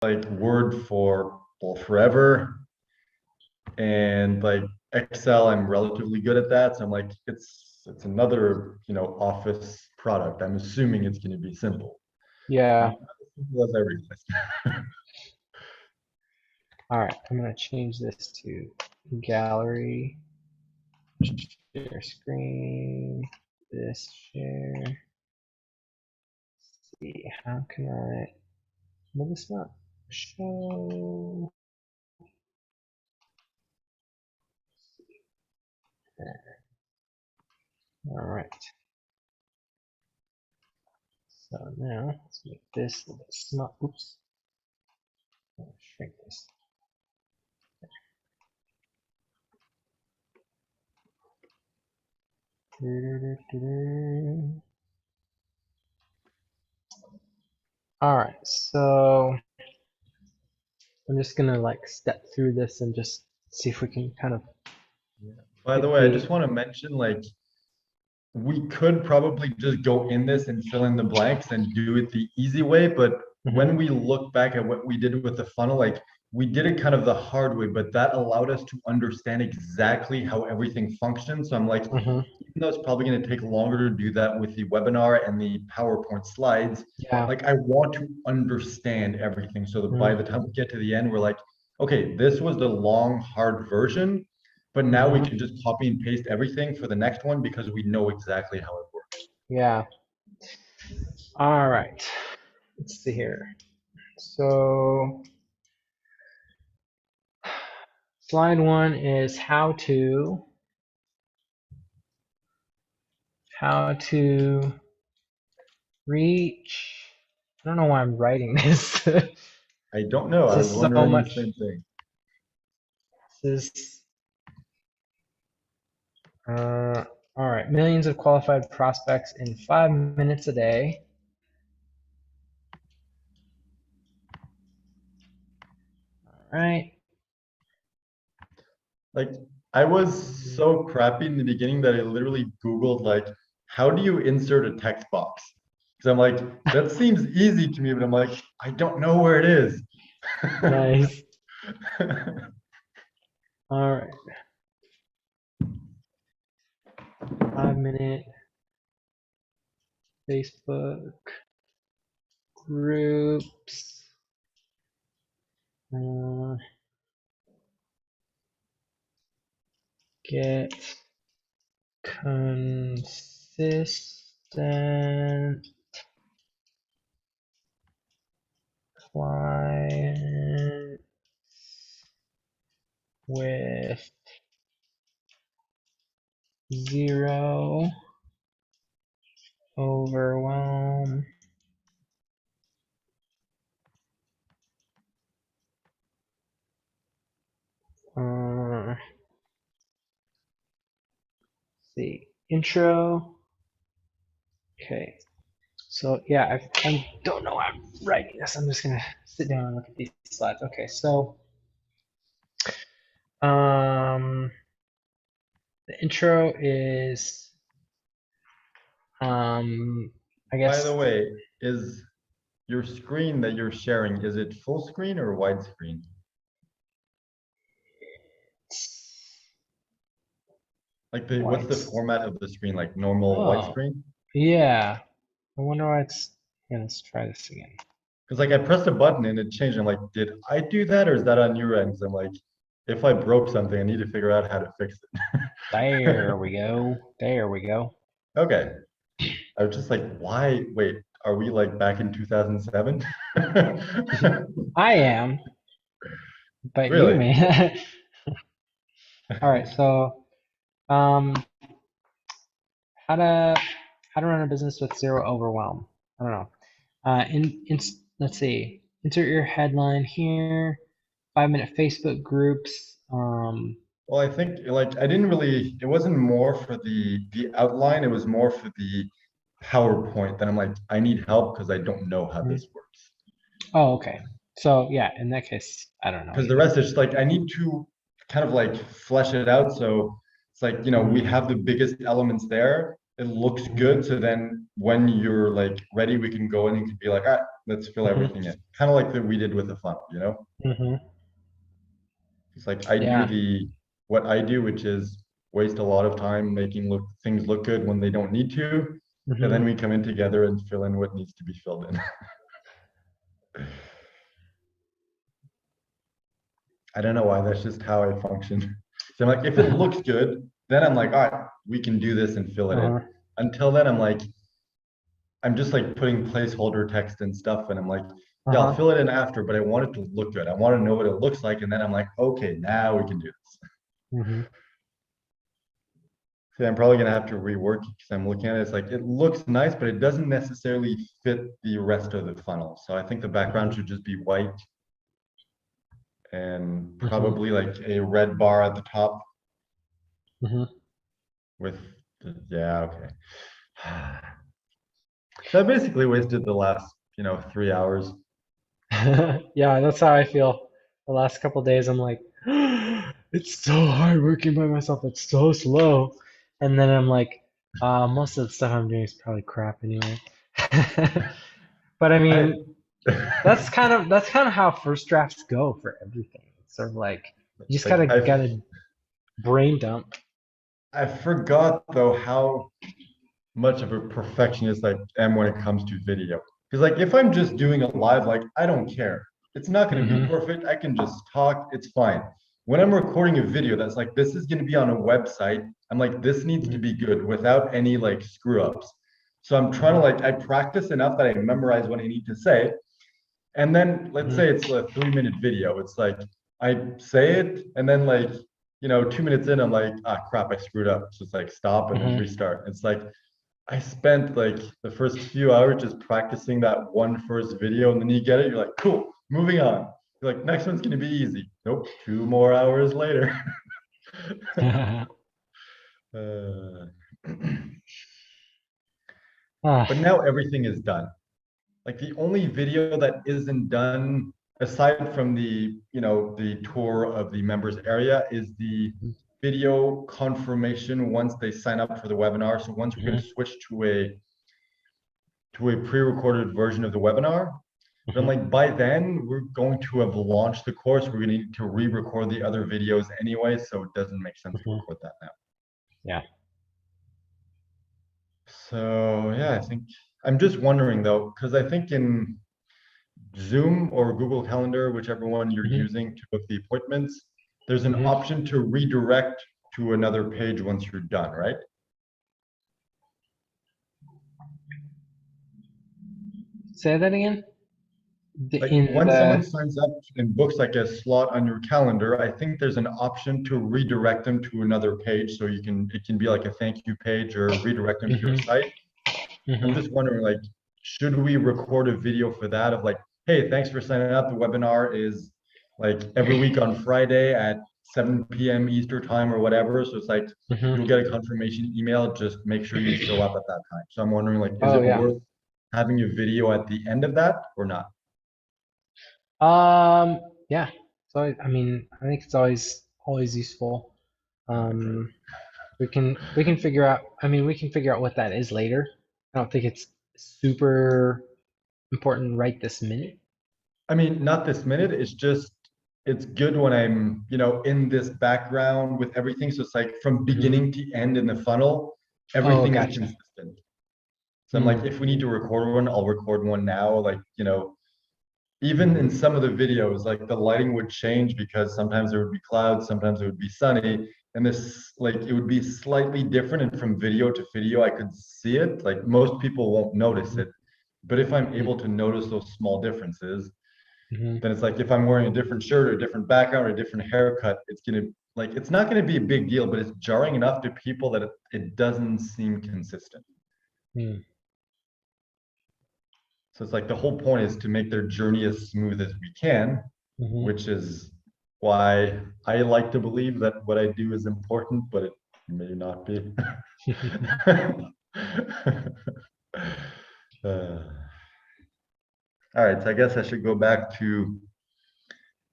like Word for well forever, and like Excel, I'm relatively good at that. So I'm like, it's another, office product. I'm assuming it's going to be simple. Yeah. Not as simple as I realized. All right. I'm going to change this to gallery, share screen, this share. Let's see, how can will this not show? All right. So now let's make this a little bit small. Oops. Shrink this. All right, so I'm just gonna like step through this and just see if we can kind of By the get way, I the. just want to mention, like, we could probably just go in this and fill in the blanks and do it the easy way. But when Mhm, we look back at what we did with the funnel, like we did it kind of the hard way, but that allowed us to understand exactly how everything functions. So I'm like, mhm. even though it's probably going to take longer to do that with the webinar and the PowerPoint slides, Yeah. like I want to understand everything so that by the time Mhm, we get to the end, we're like, okay, this was the long, hard version, but now we mhm. can just copy and paste everything for the next one because we know exactly how it works. Yeah. All right. Let's see here. So slide one is how to reach. I don't know why I'm writing this. This I don't know. I was is so wondering the much. same thing. This is all right. Millions of qualified prospects in 5 minutes a day. All right. Like, I was so crappy in the beginning that I literally Googled, like, how do you insert a text box? Because I'm like, that seems easy to me, but I'm like, I don't know where it is. Nice. All right. 5 minute Facebook groups. Uh, get consistent client with zero overwhelm. Uh, see, intro. Okay, so yeah, I don't know why I'm writing this. I'm just gonna sit down and look at these slides. Okay, so um, the intro is I By the guess way, is your screen that you're sharing, is it full screen or widescreen? Like what's the white. format of the screen? Like normal Oh, widescreen? yeah. I wonder why it's. Yeah, let's try this again. Because like I pressed a button and it changed. I'm like, did I do that or is that on your end? Because I'm like, if I broke something, I need to figure out how to fix it. There we go. There we go. Okay. I was just like, why? Wait, are we like back in 2007? I am, but you Really? may. All right, so um, how to how to run a business with zero overwhelm. I don't know. Let's see. Insert your headline here. 5 minute Facebook groups. Well, I think like I didn't really, it wasn't more for the outline, it was more for the PowerPoint that I'm like, I need help because I don't know how Mhm. this works. Oh, okay. So yeah, in that case, I don't know Because the either. rest is just like I need to kind of like flesh it out. So it's like, we Mhm, have the biggest elements there. It looks mhm. good. So then when you're like ready, we can go in and can be like, all right, let's fill Hmm. everything in. Kind of like that we did with the funnel, you know? Hmm. It's like I do Yeah. the what I do, which is waste a lot of time making things look good when they don't need to. And then Hmm. we come in together and fill in what needs to be filled in. I don't know why, that's just how I function. So I'm like, if it looks good, then I'm like, all right, we can do this and fill it in. Uh-huh. Until then, I'm like, I'm just like putting placeholder text and stuff, and I'm like, yeah, I'll Uh-huh. fill it in after, but I want it to look good. I want to know what it looks like, and then I'm like, okay, now we can do this. Hmm. See, I'm probably gonna have to rework it because I'm looking at it. It's like it looks nice, but it doesn't necessarily fit the rest of the funnel. So I think the background Hmm. should just be white and Hmm. probably like a red bar at the top Hmm. with yeah, okay. So I basically wasted the last, 3 hours. Yeah, that's how I feel. The last couple days, I'm like, it's so hard working by myself. It's so slow. And then I'm like, most of the stuff I'm doing is probably crap anyway. But I I mean, that's kind of how first drafts go for everything. It's sort of like you just like gotta brain dump. I forgot though how much of a perfectionist I am when it comes to video. Because like if I'm just doing a live, like I don't care. It's not going to be Hmm. perfect. I can just talk. It's fine. When I'm recording a video that's like this is going to be on a website, I'm like this needs to Hmm. be good without any like screw ups. So I'm trying to Hmm. like I practice enough that I memorize what I need to say. And then let's say Hmm. it's a 3 minute video. It's like I say it and then like 2 minutes in, I'm like, ah crap, I screwed up. So it's like stop and then Hmm. restart. It's like I spent like the first few hours just practicing that one first video, and then you get it, you're like, cool, moving on. You're like, next one's gonna be easy. Nope, 2 more hours later. Uh, Ah. but now everything is done. Like the only video that isn't done, aside from the tour of the members area, is the video confirmation once they sign up for the webinar. So once we're going to Hmm. switch to a pre-recorded version of the webinar, but I'm Hmm. like, by then we're going to have launched the course. We're going to need to re-record the other videos anyway, so it doesn't make sense to Hmm. record that now. Yeah. So yeah, I think I'm just wondering though, because I think in Zoom or Google Calendar, whichever one you're Hmm. using to book the appointments, there's an Hmm. option to redirect to another page once you're done, right? Say that again. Like In when someone the. signs up and books like a slot on your calendar, I think there's an option to redirect them to another page. So it can be like a thank you page or redirect them to your Hmm. site. I'm Hmm. just wondering, like, should we record a video for that of like, hey, thanks for signing up. The webinar is like every week on Friday at 7 p.m. Eastern time or whatever. So it's like you'll Hmm. get a confirmation email. Just make sure you show up at that time. So I'm wondering, like, is Oh it yeah. worth having a video at the end of that or not? Yeah. So I mean, I think it's always useful. Okay. Um, we can figure out. I mean, we can figure out what that is later. I don't think it's super important right this minute. I mean, not this minute. It's just it's good when I'm, in this background with everything. So it's like from Hmm. beginning to end in the funnel, Oh, everything is gotcha. consistent. So I'm like, Mm. if we need to record one, I'll record one now. Like, even in some of the videos, like the lighting would change because sometimes there would be clouds, sometimes it would be sunny. And this, like, it would be slightly different. And from video to video, I could see it. Like, most people won't notice Hmm. it. But if I'm Hmm. able to notice those small differences, Hmm. then it's like if I'm wearing a different shirt or a different background or a different haircut, it's not gonna be a big deal, but it's jarring enough to people that it doesn't seem consistent. Hmm. So it's like the whole point is to make their journey as smooth as we can, Hmm. which is why I like to believe that what I do is important, but it may not be. Uh, all right, so I guess I should go back to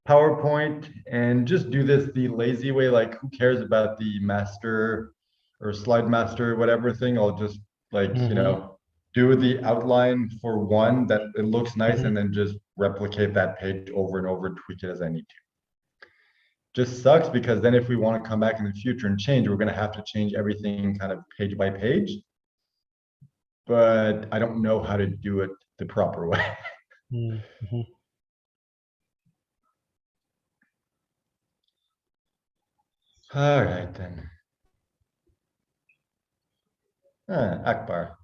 PowerPoint and just do this the lazy way. Like, who cares about the master or slide master, whatever thing? I'll just like, Hmm. do the outline for one that it looks nice and Hmm. then just replicate that page over and over, tweak it as I need to. Just sucks because then if we want to come back in the future and change, we're going to have to change everything kind of page by page. But I don't know how to do it the proper way. Hmm. All right then. Akbar.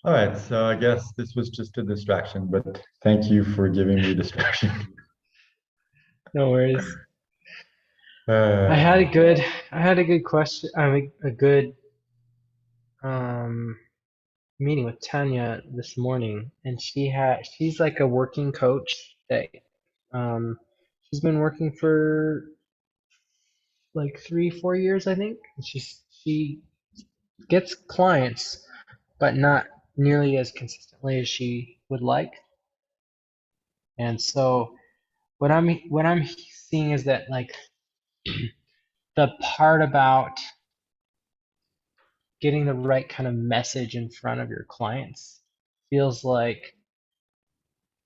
All right, so I guess this was just a distraction, but thank you for giving me a distraction. No worries. I had a Uh, good, I had a good question. I mean, a good um, meeting with Tanya this morning, and she's like a working coach that um, she's been working for like 3, 4 years, I think. And she gets clients, but not nearly as consistently as she would like. And so what I'm seeing is that like the part about getting the right kind of message in front of your clients feels like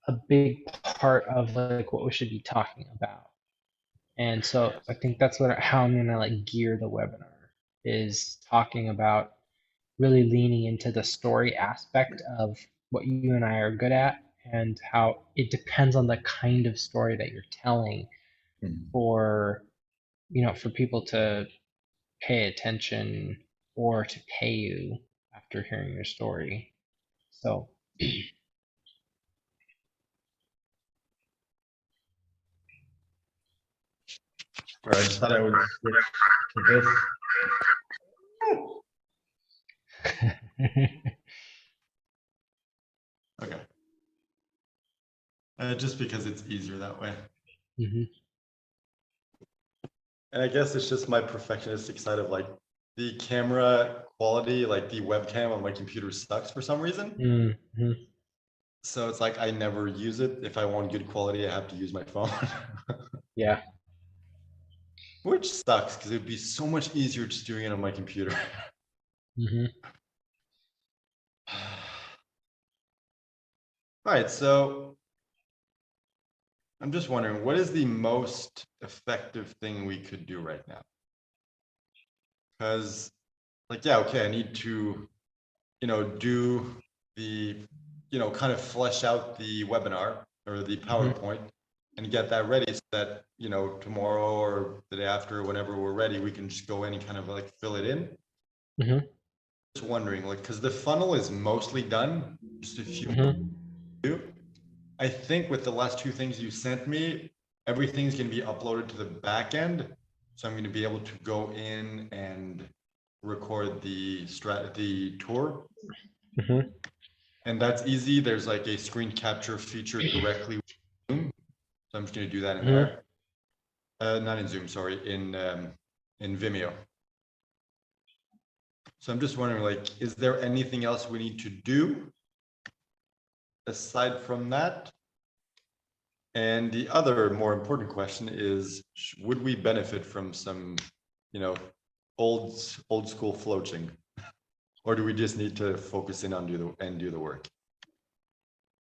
a big part of like what we should be talking about. And so I think that's how I'm gonna like gear the webinar is talking about really leaning into the story aspect of what you and I are good at and how it depends on the kind of story that you're telling for for people to pay attention or to pay you after hearing your story. So I just thought I would switch to this. Okay. Just because it's easier that way. Hmm. And I guess it's just my perfectionistic side of like the camera quality, like the webcam on my computer sucks for some reason. Hmm. So it's like I never use it. If I want good quality, I have to use my phone. Yeah. Which sucks because it would be so much easier just doing it on my computer. Hmm. All right, so I'm just wondering, what is the most effective thing we could do right now? Because, like, yeah, okay, I need to, do the, kind of flesh out the webinar or the Hmm. PowerPoint and get that ready so that, tomorrow or the day after, whenever we're ready, we can just go in and kind of like fill it in. Hmm. Just wondering, like, because the funnel is mostly done, just a few more Hmm. to do. I think with the last two things you sent me, everything's going to be uploaded to the back end. So I'm going to be able to go in and record the tour. Hmm. And that's easy. There's like a screen capture feature directly with Zoom. So I'm just going to do that in Hmm. there. Not in Zoom, sorry, in Vimeo. So I'm just wondering, like, is there anything else we need to do aside from that? And the other more important question is, would we benefit from some, old school floaching, or do we just need to focus in on do the work?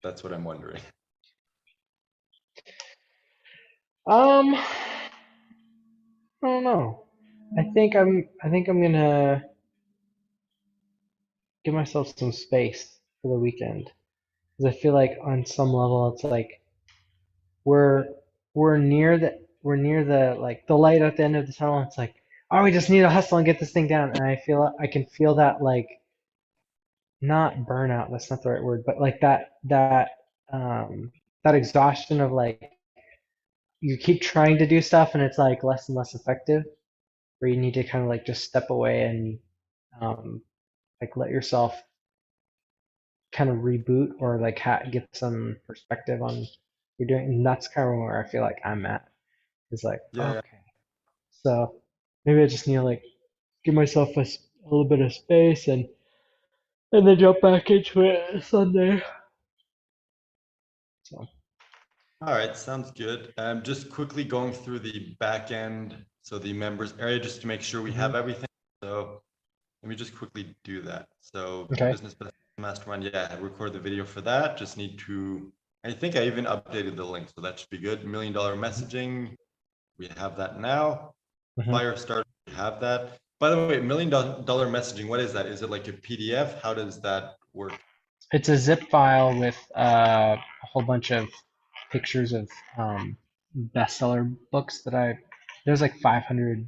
That's what I'm wondering. I don't know. I think I'm gonna give myself some space for the weekend because I feel like on some level it's like we're we're near the like the light at the end of the tunnel. It's like, oh, we just need to hustle and get this thing down. And I can feel that like not burnout, that's not the right word, but like um that exhaustion of like you keep trying to do stuff and it's like less and less effective, where you need to kind of like just step away and um like let yourself kind of reboot or like get some perspective on what you're doing. And that's kind of where I feel like I'm at. It's like, Yeah, okay, so maybe I just need to like give myself a little bit of space and then jump back into it Sunday. So All right, sounds good. Just quickly going through the back end, so the members area, just to make sure we have everything. So let me just quickly do that. So Okay. business mastermind, yeah, I recorded the video for that. Just need to, I think I even updated the link, so that should be good. $1 million messaging, we have that now. Fire starter, we have that. By the way, $1 million messaging, what is that? Is it like a PDF? How does that work? It's a zip file with a whole bunch of pictures of bestseller books that there's like 500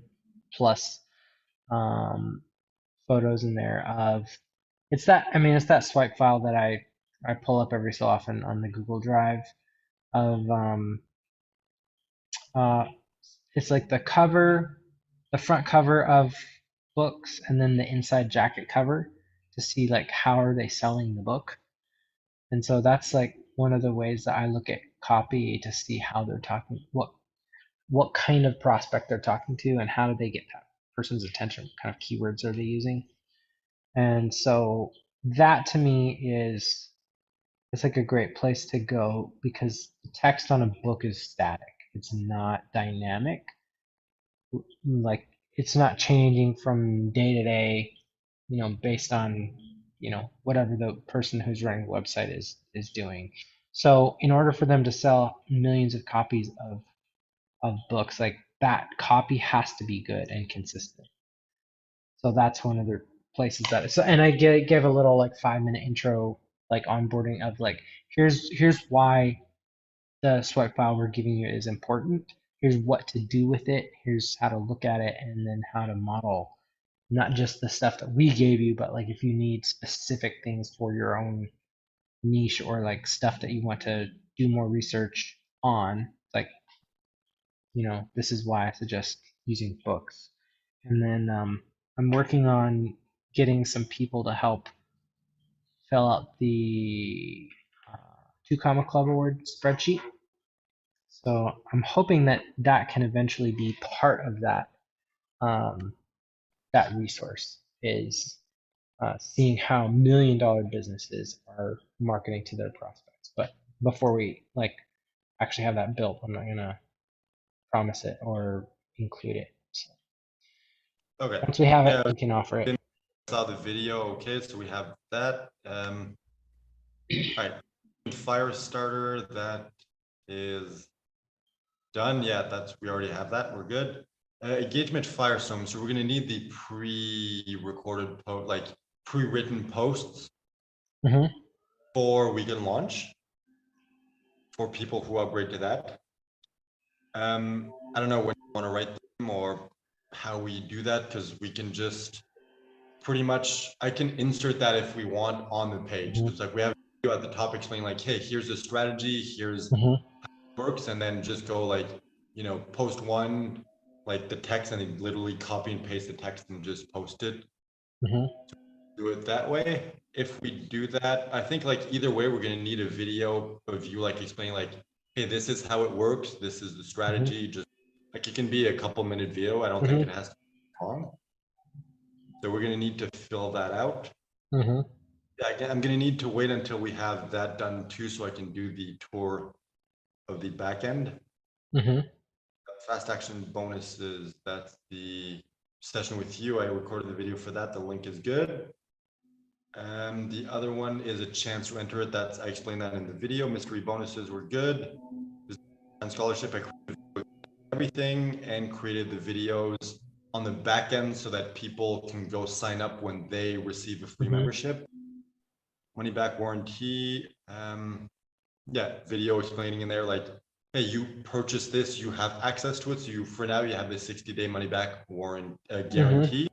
plus um, photos in there of it's that swipe file that I pull up every so often on the Google Drive of uh, it's like the front cover of books and then the inside jacket cover to see like how are they selling the book. And so that's like one of the ways that I look at copy to see how they're talking, what kind of prospect they're talking to, and how do they get that person's attention? What kind of keywords are they using? And so that to me is it's like a great place to go because the text on a book is static. It's not dynamic. Like it's not changing from day to day, based on, whatever the person who's running the website is doing. So in order for them to sell millions of copies of books, like that copy has to be good and consistent. So that's one of the places and I gave a little like 5 minute intro like onboarding of like here's why the swipe file we're giving you is important. Here's what to do with it. Here's how to look at it, and then how to model not just the stuff that we gave you, but like if you need specific things for your own niche or like stuff that you want to do more research on, like, this is why I suggest using books. And then I'm working on getting some people to help fill out the Two Comma Club Award spreadsheet. So I'm hoping that that can eventually be part of um, that resource is seeing how $1 million businesses are marketing to their prospects. But before we like actually have that built, I'm not gonna promise it or include it. So Okay. once we have it, Yeah, we can offer it. saw the video. Okay, so we have that. All right, fire starter, that is done. Yeah, we already have that. We're good. Engagement firestorm. So we're gonna need the pre-recorded like pre-written posts before we can launch for people who upgrade to that. I don't know when you want to write them or how we do that, because we can just pretty much, I can insert that if we want on the page. It's like we have a video at the top explaining like, hey, here's a strategy, here's how it works, and then just go like, post one, like the text, and then literally copy and paste the text and just post it. Do it that way. If we do that, I think like either way, we're going to need a video of you like explaining like, hey, this is how it works. This is the strategy. Just like it can be a couple-minute video. I don't think it has to be long. So we're going to need to fill that out. Yeah, I'm going to need to wait until we have that done too, so I can do the tour of the back end. Fast action bonuses, that's the session with you. I recorded the video for that. The link is good. The other one is a chance to enter it. I explained that in the video. Mystery bonuses were good. And scholarship, I created everything and created the videos on the back end so that people can go sign up when they receive a free membership. Money back warranty. Yeah, video explaining in there like, hey, you purchase this, you have access to it. So for now, you have a 60-day money back warrant guarantee.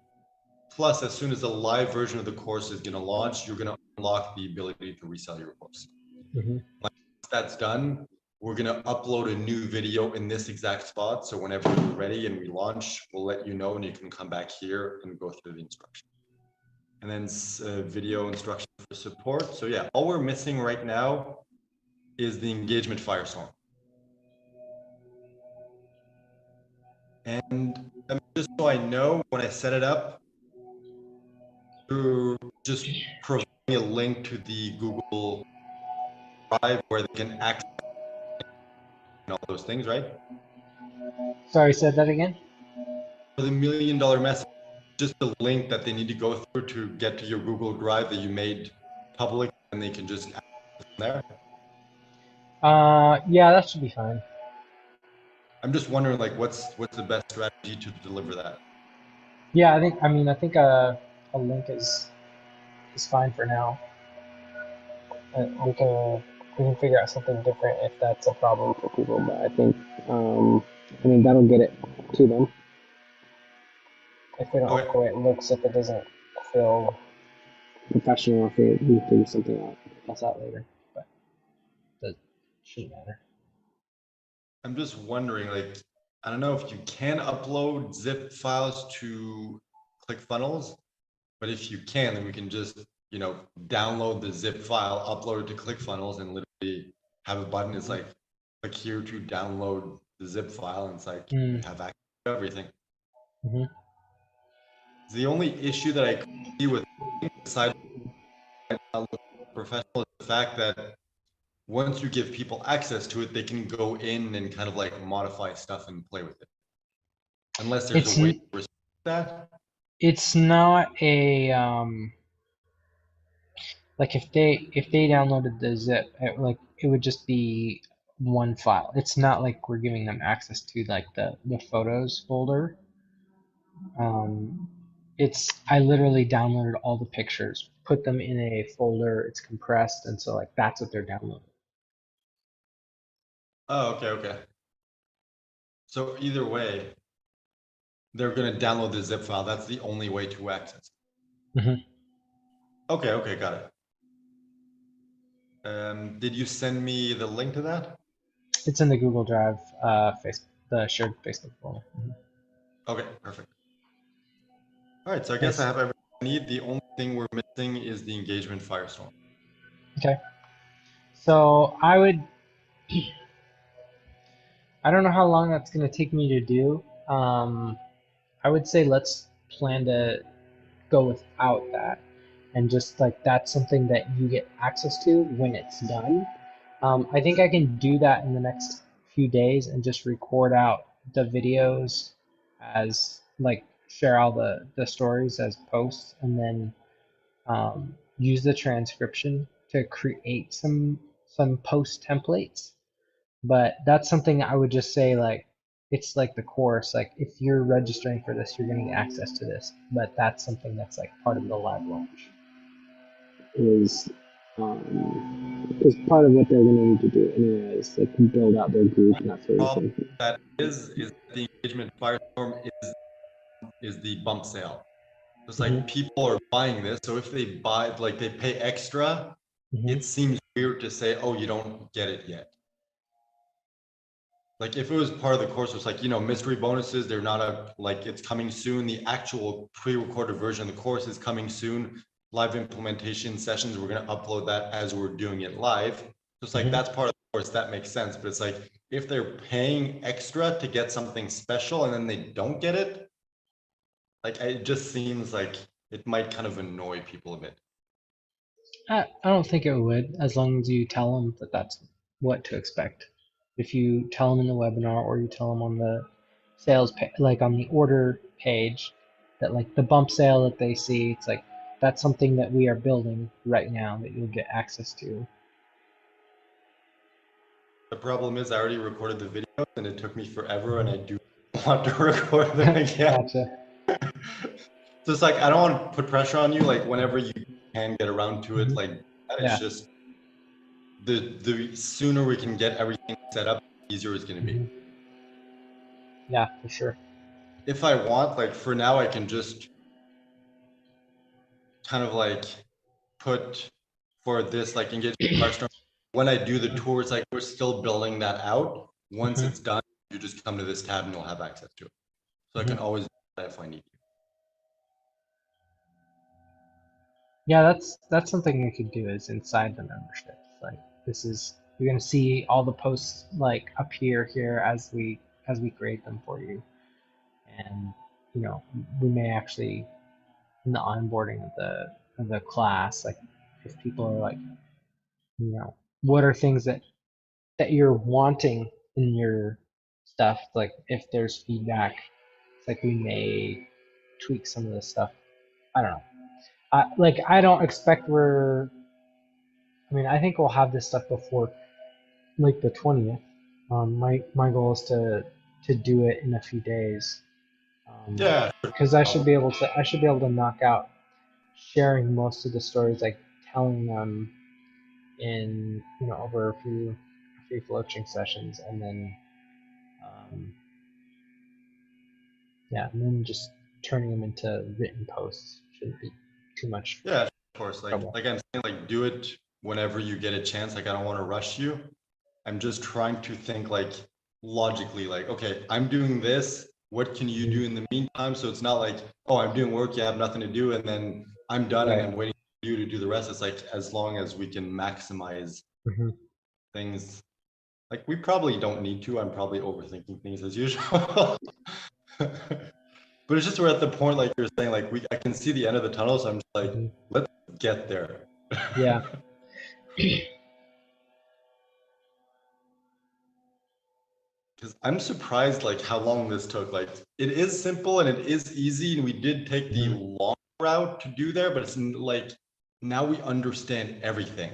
Plus, as soon as the live version of the course is going to launch, you're going to unlock the ability to resell your course. Once that's done, we're going to upload a new video in this exact spot. So whenever we're ready and we launch, we'll let you know, and you can come back here and go through the instructions. And then video instruction for support. So yeah, all we're missing right now is the engagement firestorm. And just so I know, when I set it up, to just provide me a link to the Google Drive where they can access all those things, right? Sorry, said that again? For the $1 million message, just the link that they need to go through to get to your Google Drive that you made public, and they can just access from there. Yeah, that should be fine. I'm just wondering, like, what's the best strategy to deliver that? Yeah, I think a link is fine for now. We can figure out something different if that's a problem for people. But I think I mean that'll get it to them. If they don't like Okay, the way it looks, if it doesn't feel professional, if we can figure something out else out later. But that shouldn't matter. I'm just wondering, like, I don't know if you can upload zip files to ClickFunnels, but if you can, then we can just, download the zip file, upload it to ClickFunnels, and literally have a button. It's like, click here to download the zip file, and it's like you Mm. have access to everything. Hmm. The only issue that I see with, aside from not looking professional, is the fact that once you give people access to it, they can go in and kind of like modify stuff and play with it. Unless there's a It's way to restrict that. it's not a like if they downloaded the zip, it would just be one file. It's not like we're giving them access to like the photos folder. Um, it's I literally downloaded all the pictures, put them in a folder. It's compressed, and so like that's what they're downloading. Oh, okay, okay. So either way, they're going to download the zip file. That's the only way to access. Hmm. Okay, okay, got it. Did you send me the link to that? It's in the Google Drive, the shared Facebook folder. Okay, perfect. All right, so I guess I Nice. have everything I need. The only thing we're missing is the engagement firestorm. Okay. So I don't know how long that's going to take me to do. I would say let's plan to go without that, and just like that's something that you get access to when it's done. I think I can do that in the next few days and just record out the videos as like share all the stories as posts, and then use the transcription to create some post templates. But that's something I would just say like it's like the course. Like if you're registering for this, you're getting access to this. But that's something that's like part of the live launch. Is part of what they're going to need to do anyways, like build out their group and that sort of Problem thing. that is the engagement firestorm is the bump sale. It's like Hmm. people are buying this, so if they buy, like they pay extra, it Hmm. seems weird to say, oh, you don't get it yet. Like if it was part of the course, it's like, mystery bonuses, they're not like it's coming soon. The actual pre-recorded version of the course is coming soon. Live implementation sessions, we're going to upload that as we're doing it live. So it's like, Hmm. that's part of the course, that makes sense. But it's like, if they're paying extra to get something special and then they don't get it, like it just seems like it might kind of annoy people a bit. I don't think it would, as long as you tell them that that's what to expect. If you tell them in the webinar or you tell them on the like on the order page, that like the bump sale that they see, it's like that's something that we are building right now that you'll get access to. The problem is I already recorded the videos and it took me forever and I do want to record them again. Gotcha. So it's like, I don't want to put pressure on you. Like whenever you can get around to it, Hmm. like that, it's Yeah. just the sooner we can get everything set up, the easier it's going to be. Hmm. Yeah, for sure. If I want, like for now, I can just kind of like put for this like engagement firestorm. When I do the tours, like we're still building that out. Once Hmm. it's done, you just come to this tab and you'll have access to it. So I Hmm. can always do that if I need to. Yeah, that's something we could do is inside the membership. Like this is you're gonna see all the posts like appear here as we create them for you, and we may actually in the onboarding of the class, like if people are like, what are things that you're wanting in your stuff, like if there's feedback, it's like we may tweak some of this stuff. I don't know. I don't expect we're. I mean, I think we'll have this stuff before like the 20th. My goal is to do it in a few days. Yeah, Because I should be able to knock out sharing most of the stories, like telling them in over a few floaching sessions, and then um, yeah, and then just turning them into written posts shouldn't be too much yeah, of course. trouble. Like I'm saying, like do it whenever you get a chance. Like I don't want to rush you. I'm just trying to think like logically, like, okay, I'm doing this. What can you do Mhm. in the meantime? So it's not like, oh, I'm doing work, you have nothing to do, and then I'm done and Right. I'm waiting for you to do the rest. It's like as long as we can maximize Hmm. things, like we probably don't need to. I'm probably overthinking things as usual. But it's just we're at the point, like you're saying, like I can see the end of the tunnel, so I'm just like, Hmm. let's get there. Yeah. Because I'm surprised like how long this took. Like it is simple and it is easy, and we did take the Hmm. long route to do there, but it's like now we understand everything.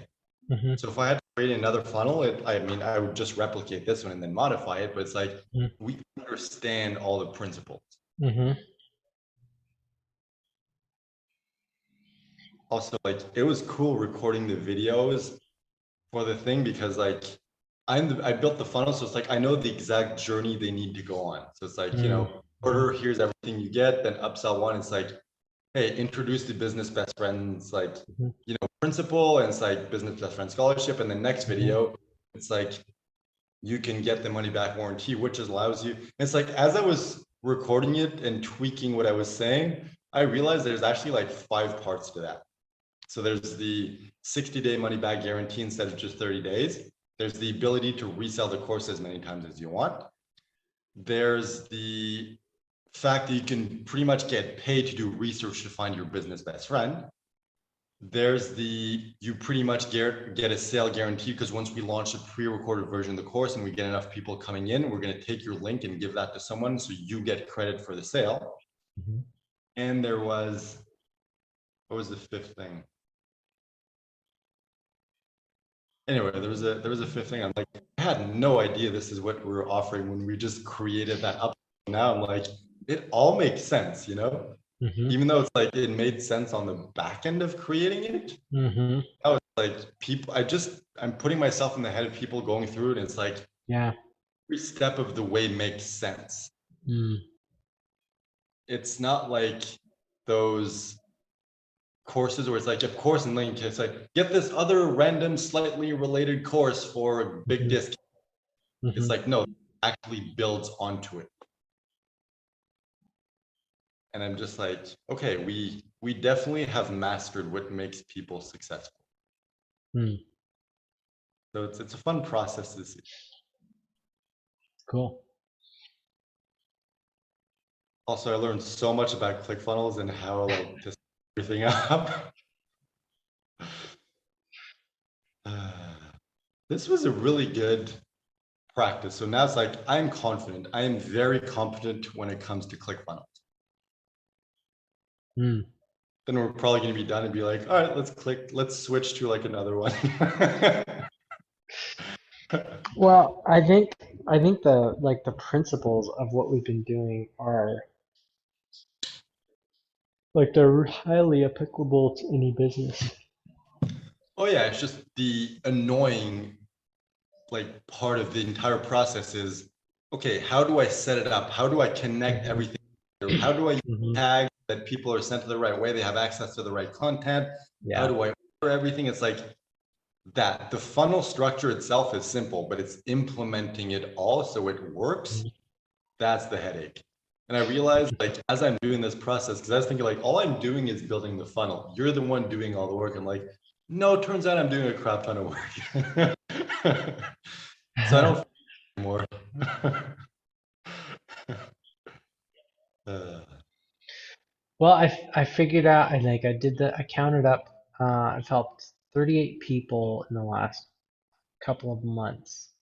Hmm. So if I had to create another funnel, I mean, I would just replicate this one and then modify it, but it's like we understand all the principles. Hmm. Also, like it was cool recording the videos for the thing because like I built the funnel, so it's like I know the exact journey they need to go on. So it's like, Hmm. order, here's everything you get, then upsell one, it's like, hey, introduce the business best friends, like, Hmm. principle, and it's like business best friend scholarship. And the next Hmm. video, it's like you can get the money back warranty, which allows you. It's like as I was recording it and tweaking what I was saying, I realized there's actually like 5 parts to that. So there's the 60-day money back guarantee instead of just 30 days. There's the ability to resell the course as many times as you want. There's the fact that you can pretty much get paid to do research to find your business best friend. There's the you pretty much get a sale guarantee because once we launch a pre-recorded version of the course and we get enough people coming in, we're going to take your link and give that to someone so you get credit for the sale. Hmm. And there was, what was the fifth thing? Anyway, there was a fifth thing. I'm like, I had no idea this is what we were offering when we just created that up. Now I'm like, it all makes sense, Hmm. even though it's like it made sense on the back end of creating it. Hmm. Now it's like people, I'm putting myself in the head of people going through it, and it's like Yeah. every step of the way makes sense. Mm. It's not like those courses where it's like, of course, and link, it's like, get this other random, slightly related course for a big Hmm. discount. It's Hmm. like, no, it actually builds onto it. And I'm just like, okay, we definitely have mastered what makes people successful. Mm. So it's a fun process to see. Cool. Also, I learned so much about ClickFunnels and how like to set everything up. This was a really good practice. So now it's like I'm confident. I am very competent when it comes to ClickFunnels. Mm. Then we're probably going to be done and be like, all right, let's switch to like another one. Well, I think the principles of what we've been doing are like they're highly applicable to any business. Oh yeah, it's just the annoying like part of the entire process is, okay, how do I set it up? How do I connect Hmm. everything together? How do I Hmm. tag that people are sent to the right way, they have access to the right content? How Yeah. do I order everything? It's like that. The funnel structure itself is simple, but it's implementing it all so it works. Mhm. That's the headache. And I realized like as I'm doing this process, because I was thinking like all I'm doing is building the funnel. You're the one doing all the work. I'm like, no, it turns out I'm doing a crap ton of work. So I don't anymore. uh, Well, I figured out. I counted up. I've helped 38 people in the last couple of months.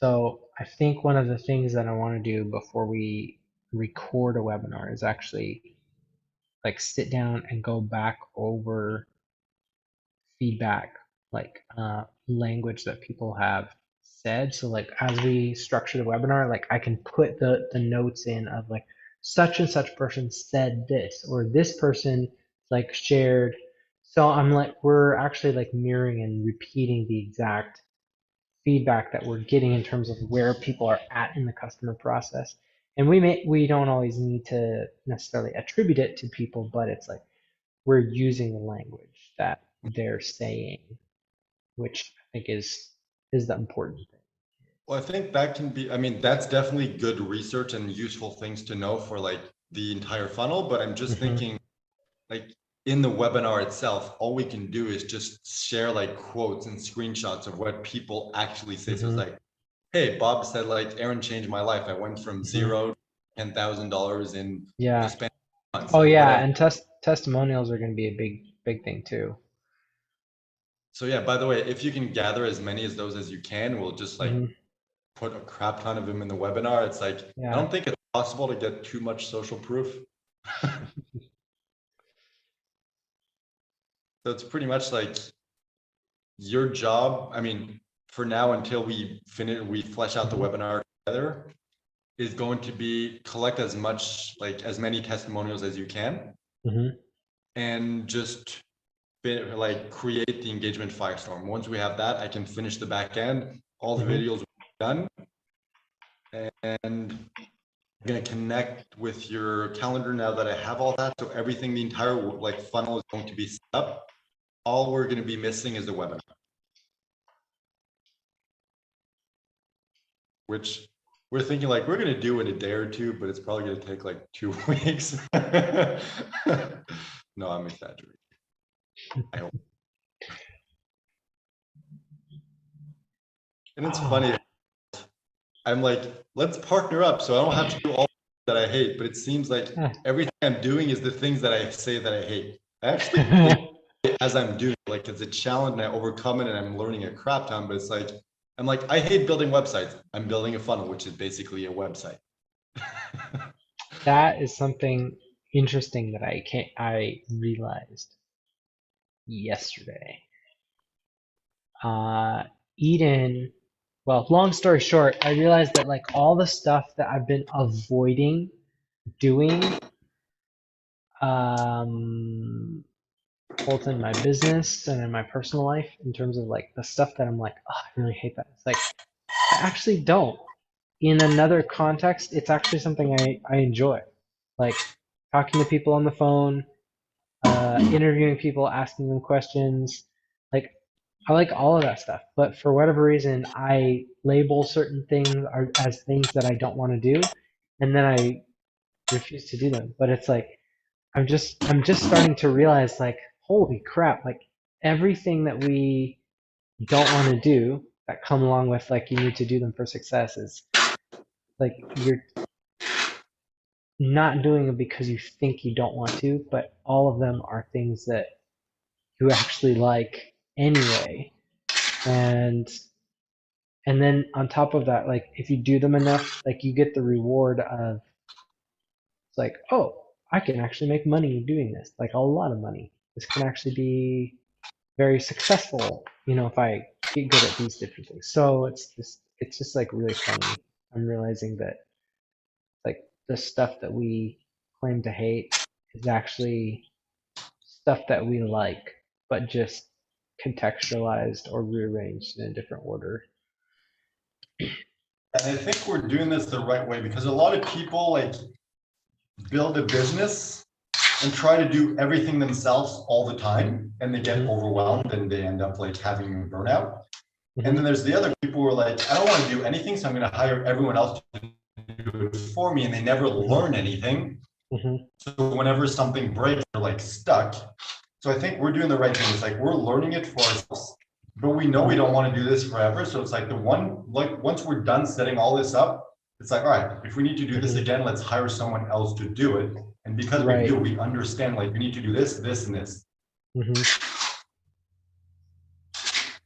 So I think one of the things that I want to do before we record a webinar is actually like sit down and go back over feedback, like language that people have said. So like as we structure the webinar, like I can put the notes in of like such and such person said this, or this person like shared. So I'm like, we're actually like mirroring and repeating the exact feedback that we're getting in terms of where people are at in the customer process. And we don't always need to necessarily attribute it to people, but it's like we're using the language that they're saying, which I think is the important thing. Well, I think that can be, I mean, that's definitely good research and useful things to know for like the entire funnel, but I'm just Mm-hmm. thinking like in the webinar itself, all we can do is just share like quotes and screenshots of what people actually say. So it's Mm-hmm. like, hey, Bob said like Aaron changed my life. I went from Mm-hmm. zero to $10,000 in the Yeah. span of months Oh or yeah, whatever. and testimonials are going to be a big thing too. So yeah, by the way, if you can gather as many as those as you can, we'll just like Mm-hmm. put a crap ton of them in the webinar. It's like, I Yeah. don't think it's possible to get too much social proof. So it's pretty much like your job. I mean, for now, until we flesh out the Mm-hmm. webinar together, is going to be collect as much, like as many testimonials as you can, Mm-hmm. and just like create the engagement firestorm. Once we have that, I can finish the back end, all the Mm-hmm. videos done, and I'm gonna connect with your calendar now that I have all that. So everything, the entire like funnel is going to be set up. All we're gonna be missing is the webinar, which we're thinking like we're gonna do in a day or two, but it's probably gonna take like 2 weeks. No, I'm exaggerating. I hope. And it's funny. I'm like, let's partner up so I don't have to do all that I hate. But it seems like everything I'm doing is the things that I say that I hate. I actually think as I'm doing, like it's a challenge and I overcome it and I'm learning a crap ton. But it's like I'm like, I hate building websites. I'm building a funnel, which is basically a website. That is something interesting that I realized yesterday. Eden, well, long story short, I realized that like all the stuff that I've been avoiding doing, um, both in my business and in my personal life, in terms of like the stuff that I'm like, oh, I really hate that. It's like I actually don't. In another context, it's actually something I enjoy, like talking to people on the phone, interviewing people, asking them questions. Like I like all of that stuff, but for whatever reason, I label certain things as things that I don't want to do, and then I refuse to do them. But it's like I'm just starting to realize like, holy crap, like everything that we don't want to do that come along with like you need to do them for success is like you're not doing it because you think you don't want to, but all of them are things that you actually like anyway. And and then on top of that, like if you do them enough, like you get the reward of it's like, oh, I can actually make money doing this, like a lot of money. This can actually be very successful, if I get good at these different things. So it's just like really funny. I'm realizing that like the stuff that we claim to hate is actually stuff that we like, but just contextualized or rearranged in a different order. And I think we're doing this the right way because a lot of people like build a business and try to do everything themselves all the time and they get Mm-hmm. overwhelmed and they end up like having a burnout. And Mm-hmm. then there's the other people who are like, I don't want to do anything, so I'm going to hire everyone else to do it for me, and they never Mm-hmm. learn anything. Mm-hmm. So whenever something breaks, they're like stuck. So I think we're doing the right thing. It's like we're learning it for ourselves, but we know we Mm-hmm. don't want to do this forever. So it's like like once we're done setting all this up, it's like, all right, if we need to do this Mm-hmm. again, let's hire someone else to do it. And because we Right. do, we understand like we need to do this, this, and this. Mm-hmm.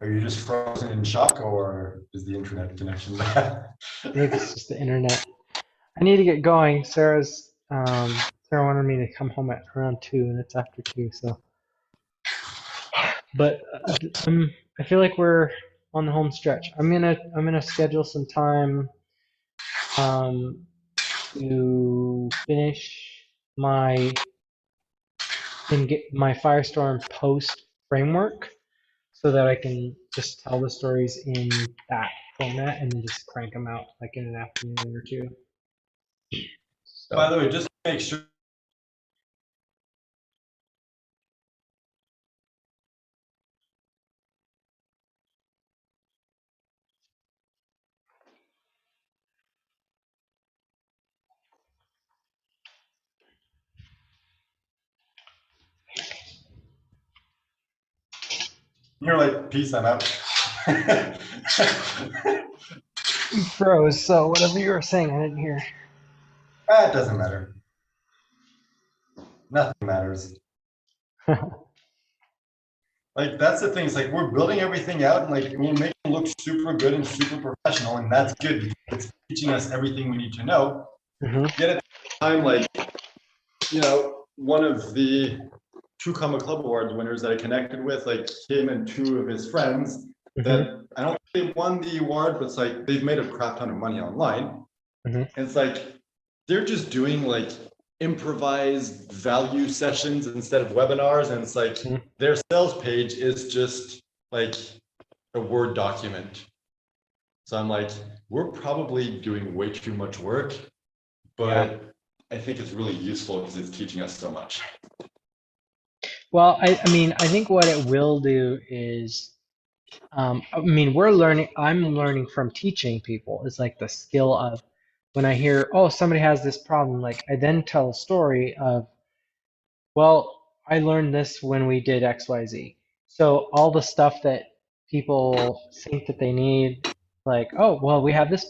Are you just frozen in shock, or is the internet connection bad? Maybe it's just the internet. I need to get going. Sarah wanted me to come home at around 2, and it's after 2. So, but I feel like we're on the home stretch. I'm gonna schedule some time um, to finish my my Firestorm post framework so that I can just tell the stories in that format and then just crank them out like in an afternoon or two. By So the way, just to make sure. You're like, peace, I'm out. you froze. So whatever you were saying, I didn't hear. It doesn't matter. Nothing matters. Like that's the thing. It's like we're building everything out and like we're making it look super good and super professional, and that's good because it's teaching us everything we need to know. Mm-hmm. Yet at the time, like one of the two Comma Club Award winners that I connected with, like him and two of his friends, that I don't think they won the award, but it's like they've made a crap ton of money online. Mm-hmm. And it's like they're just doing like improvised value sessions instead of webinars. And it's like Mm-hmm. their sales page is just like a Word document. So I'm like, we're probably doing way too much work, but Yeah. I think it's really useful because it's teaching us so much. Well, I mean, I think what it will do is, I mean, I'm learning from teaching people. It's like the skill of when I hear, oh, somebody has this problem, like I then tell a story of, well, I learned this when we did XYZ. So all the stuff that people think that they need, like, oh, well, we have this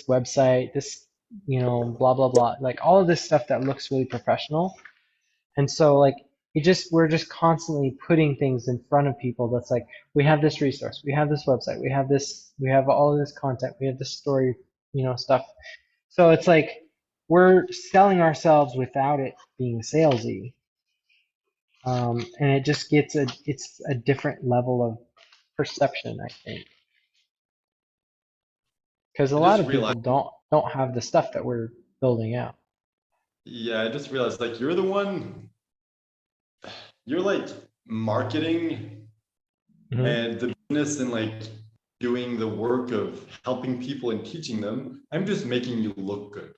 website, this, blah blah blah, like all of this stuff that looks really professional. And so like we're just constantly putting things in front of people that's like, we have this resource, we have this website, we have all of this content, we have this story, stuff. So it's like we're selling ourselves without it being salesy. And it just it's a different level of perception, I think, because a I lot just of people realized, don't have the stuff that we're building out. yeah, I just realized like you're like marketing Hmm. and the business and like doing the work of helping people and teaching them. I'm just making you look good.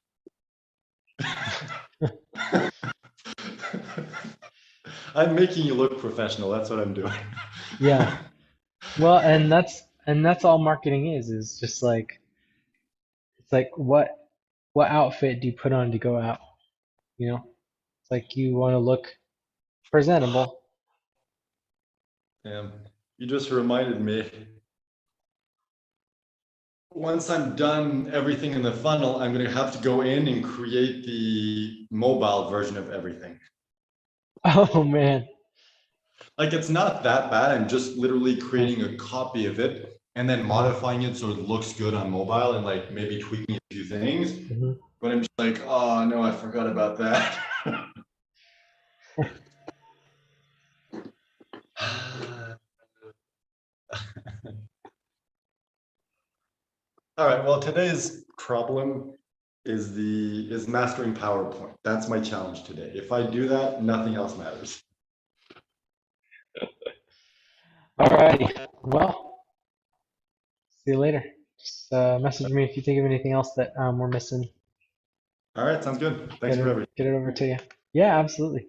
I'm making you look professional. That's what I'm doing. Yeah. Well, and that's all marketing is just like, it's like what outfit do you put on to go out? It's like you want to look presentable. Yeah. You just reminded me. Once I'm done everything in the funnel, I'm going to have to go in and create the mobile version of everything. Oh man. Like it's not that bad. I'm just literally Uh, creating a copy of it and then uh-huh. modifying it so it looks good on mobile and like maybe tweaking a few things. Hmm. But I'm just like, oh no, I forgot about that. All right. Well, today's problem is mastering PowerPoint. That's my challenge today. If I do that, nothing else matters. All righty. Well, see you later. Just message me if you think of anything else that we're missing. All right, sounds good. Thanks Get for it everything. get it over to you. Yeah, absolutely.